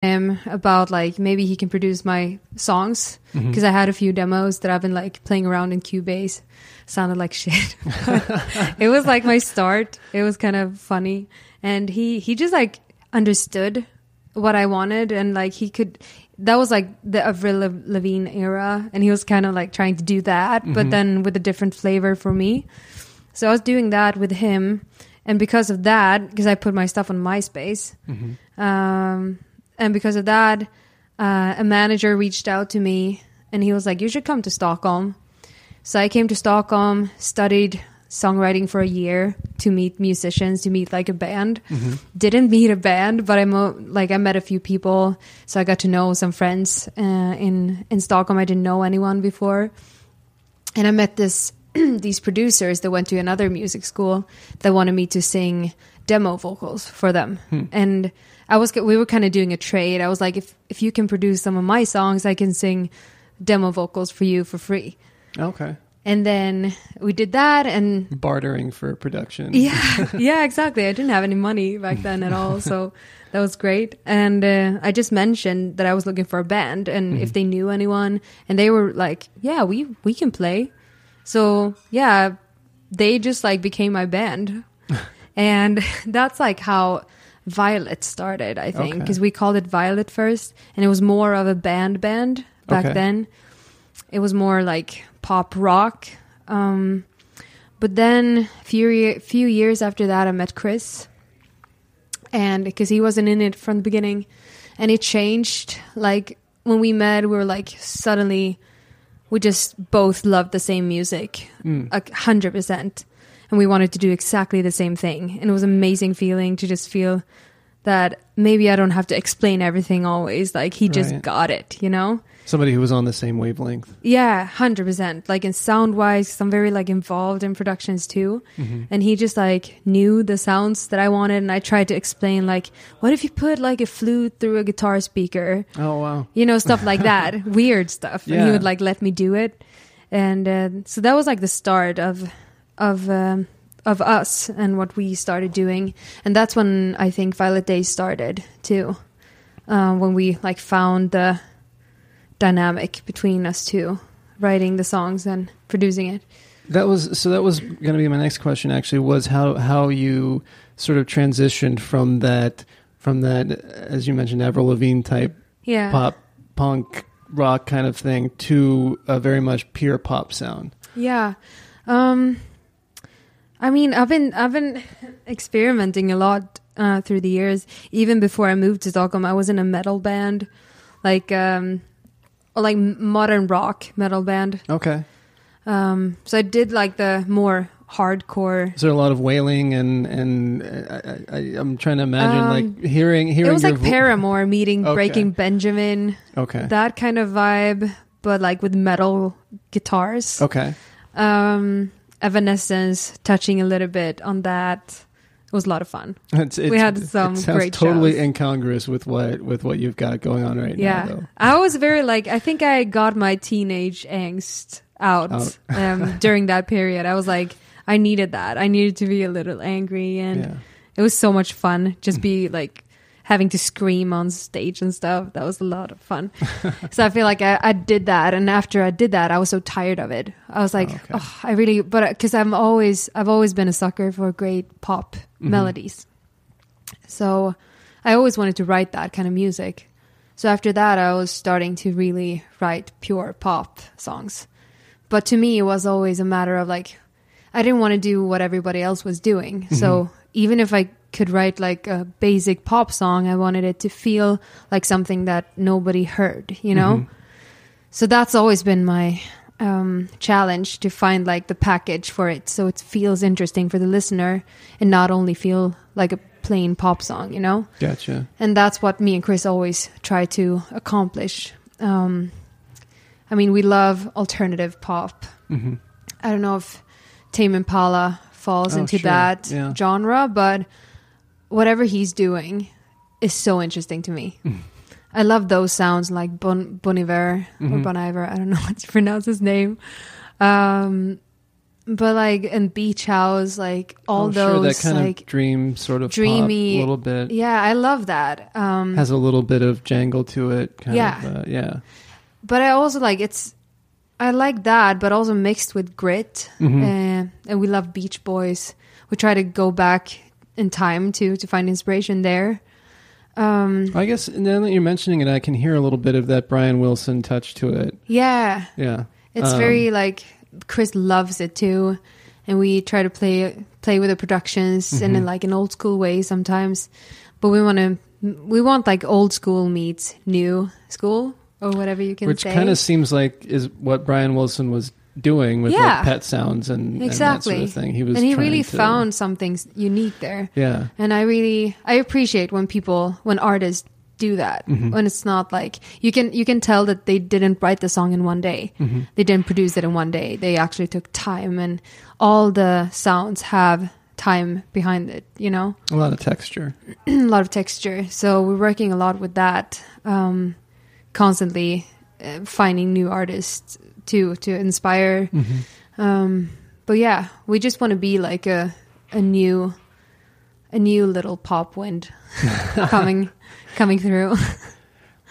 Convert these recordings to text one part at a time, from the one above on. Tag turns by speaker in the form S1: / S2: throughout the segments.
S1: him about like maybe he can produce my songs because I had a few demos that I've been like playing around in Cubase. Sounded like shit. It was like my start. It was kind of funny, and he just like understood what I wanted, and like he could. That was like the Avril Lavigne era, and he was kind of like trying to do that, but then with a different flavor for me. So I was doing that with him, and because of that, because I put my stuff on MySpace, and because of that, a manager reached out to me, and he was like, "You should come to Stockholm." So I came to Stockholm, studied songwriting for a year to meet musicians, to meet like a band. Didn't meet a band, but I met a few people. So I got to know some friends in Stockholm. I didn't know anyone before. And I met these producers that went to another music school that wanted me to sing demo vocals for them. And we were kind of doing a trade. I was like, if you can produce some of my songs, I can sing demo vocals for you for free.
S2: Okay.
S1: And then we did that, and
S2: bartering for production.
S1: Yeah, exactly. I didn't have any money back then at all, so that was great. And I just mentioned that I was looking for a band, and if they knew anyone, and they were like, "Yeah, we can play." So yeah, they just like became my band, and that's like how Violet started, I think, because we called it Violet first, and it was more of a band back then. It was more like pop rock. But then a few years after that, I met Chris. And because he wasn't in it from the beginning. And it changed. Like when we met, we were like suddenly, we just both loved the same music. 100%. And we wanted to do exactly the same thing. And it was an amazing feeling to just feel that maybe I don't have to explain everything always. Like he just got it, you know?
S2: Somebody who was on the same wavelength.
S1: Yeah, 100%. Like in sound wise, I'm very like involved in productions too. And he just like knew the sounds that I wanted. And I tried to explain like, what if you put like a flute through a guitar speaker?
S2: Oh, wow.
S1: You know, stuff like that. Weird stuff. And he would like let me do it. And so that was like the start of us and what we started doing. And that's when I think Violet Days started too. When we like found the dynamic between us two, writing the songs and producing it.
S2: That was going to be my next question, actually, was how you sort of transitioned from that, as you mentioned, Avril Lavigne type pop, punk, rock kind of thing to a very much pure pop sound.
S1: Yeah. I mean, I've been experimenting a lot through the years. Even before I moved to Stockholm, I was in a metal band, like modern rock metal band. Okay. So I did like the more hardcore.
S2: Is there a lot of wailing and I'm trying to imagine like hearing. It
S1: was like Paramore meeting Breaking Benjamin.
S2: Okay.
S1: That kind of vibe, but like with metal guitars.
S2: Okay.
S1: Evanescence touching a little bit on that. It was a lot of fun. We had some great shows.
S2: Totally incongruous with what you've got going on right now. Though.
S1: I was very I think I got my teenage angst out during that period. I was like, I needed that. I needed to be a little angry, and it was so much fun. Just be like having to scream on stage and stuff. That was a lot of fun. So I feel like I did that, and after I did that, I was so tired of it. I was like, but because I've always been a sucker for great pop melodies. So I always wanted to write that kind of music. So after that, I was starting to really write pure pop songs. But to me, it was always a matter of like, I didn't want to do what everybody else was doing. So even if I could write like a basic pop song, I wanted it to feel like something that nobody heard, you know? So that's always been my challenge, to find like the package for it so it feels interesting for the listener and not only feel like a plain pop song, you know?
S2: Gotcha.
S1: And that's what me and Chris always try to accomplish. I mean, we love alternative pop. I don't know if Tame Impala falls into that genre, but whatever he's doing is so interesting to me. I love those sounds like Bon Iver or Bon Iver. I don't know how to pronounce his name. but like in Beach House, like all those
S2: that kind
S1: like
S2: of dream sort of
S1: dreamy,
S2: pop, a little bit.
S1: Yeah, I love that.
S2: Has a little bit of jangle to it. Yeah.
S1: But I also like I like that, but also mixed with grit. And we love Beach Boys. We try to go back in time to find inspiration there.
S2: I guess now that you're mentioning it, I can hear a little bit of that Brian Wilson touch to it.
S1: Yeah.
S2: Yeah.
S1: It's very like Chris loves it too, and we try to play with the productions in like an old school way sometimes. But we want like old school meets new school or whatever you can say.
S2: Which kind of seems like is what Brian Wilson was doing with like Pet Sounds and that sort of thing. He really
S1: found something unique there.
S2: Yeah.
S1: And I appreciate when artists do that, when it's not like you can tell that they didn't write the song in one day. They didn't produce it in one day. They actually took time, and all the sounds have time behind it, you know?
S2: A lot of texture.
S1: So we're working a lot with that, constantly finding new artists to inspire. But yeah, we just want to be like a new little pop wind coming through.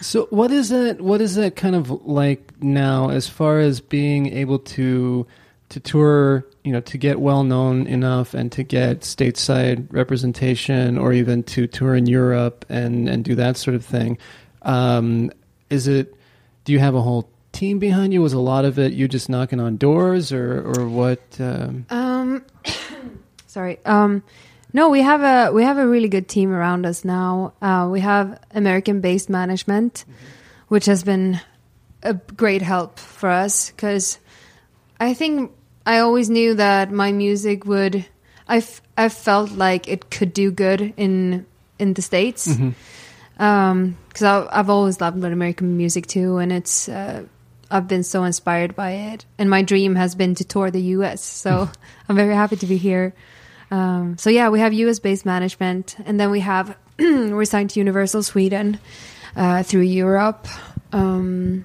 S2: So what is that kind of like now, as far as being able to tour, you know, to get well known enough and to get stateside representation, or even to tour in Europe and do that sort of thing? Do you have a whole team behind you? Was a lot of it you just knocking on doors, or what?
S1: Sorry. No, we have a really good team around us now. We have American-based management, which has been a great help for us, because I think I always knew that my music would. I felt like it could do good in the States, because I've always loved American music too, and it's. I've been so inspired by it, and my dream has been to tour the U.S. So I'm very happy to be here. So yeah, we have US-based management, and then we have we're signed to Universal Sweden through Europe. So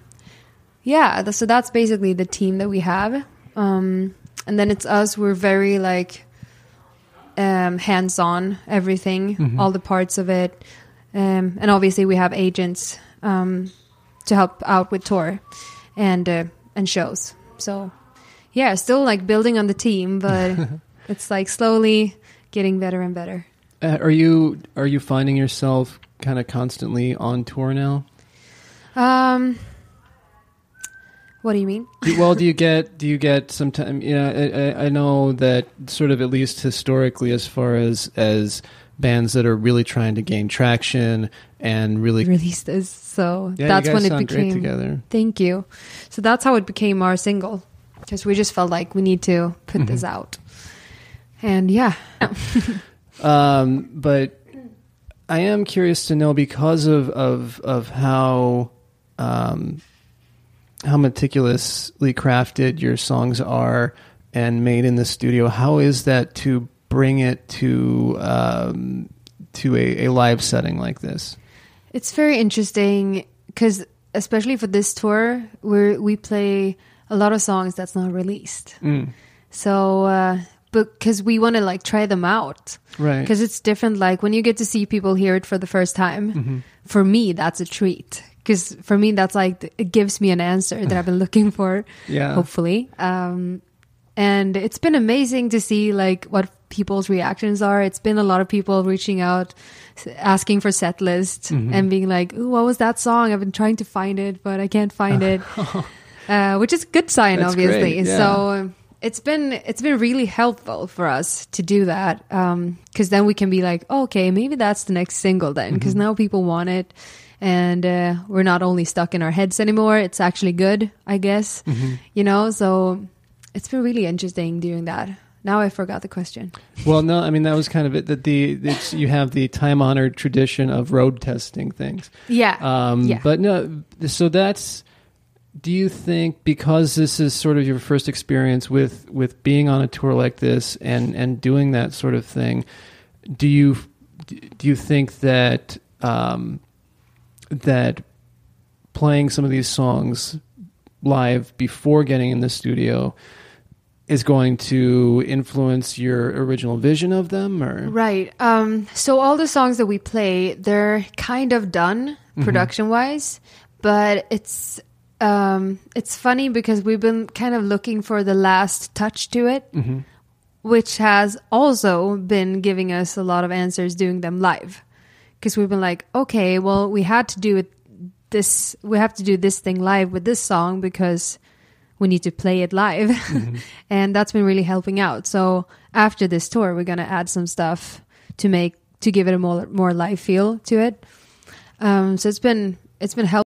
S1: that's basically the team that we have. And then it's us. We're very like hands-on everything, all the parts of it, and obviously we have agents to help out with tour and shows. So yeah, still like building on the team, but. It's like slowly getting better and better.
S2: Are you finding yourself kind of constantly on tour now?
S1: What do you mean?
S2: Do you get some time? I know that sort of, at least historically, as far as bands that are really trying to gain traction and really
S1: release this. So that's when it became.
S2: Great together.
S1: Thank you. So that's how it became our single, because we just felt like we need to put this out. And yeah.
S2: But I am curious to know, because of how meticulously crafted your songs are and made in the studio, how is that to bring it to a live setting like this?
S1: It's very interesting, because especially for this tour, we play a lot of songs that's not released. So because we want to like try them out,
S2: right?
S1: Because it's different. Like when you get to see people hear it for the first time, for me that's a treat. Because for me that's like, it gives me an answer that I've been looking for. Yeah, hopefully. And it's been amazing to see like what people's reactions are. It's been a lot of people reaching out, asking for set lists and being like, "Ooh, what was that song? I've been trying to find it, but I can't find it." Which is a good sign, that's obviously. Great, yeah. So. It's been really helpful for us to do that, because then we can be like, oh, okay, maybe that's the next single then, because now people want it, and we're not only stuck in our heads anymore. It's actually good, I guess, you know. So it's been really interesting doing that. Now I forgot the question.
S2: Well, no, I mean that was kind of it. That you have the time-honored tradition of road testing things.
S1: Yeah.
S2: But no, so that's. Do you think, because this is sort of your first experience with being on a tour like this and doing that sort of thing, do you think that that playing some of these songs live before getting in the studio is going to influence your original vision of them, or
S1: right. So all the songs that we play, they're kind of done production wise, but it's funny because we've been kind of looking for the last touch to it, which has also been giving us a lot of answers doing them live, because we've been like, okay, well, we have to do this thing live with this song because we need to play it live. And that's been really helping out. So after this tour, we're going to add some stuff to give it a more live feel to it. So it's been helpful.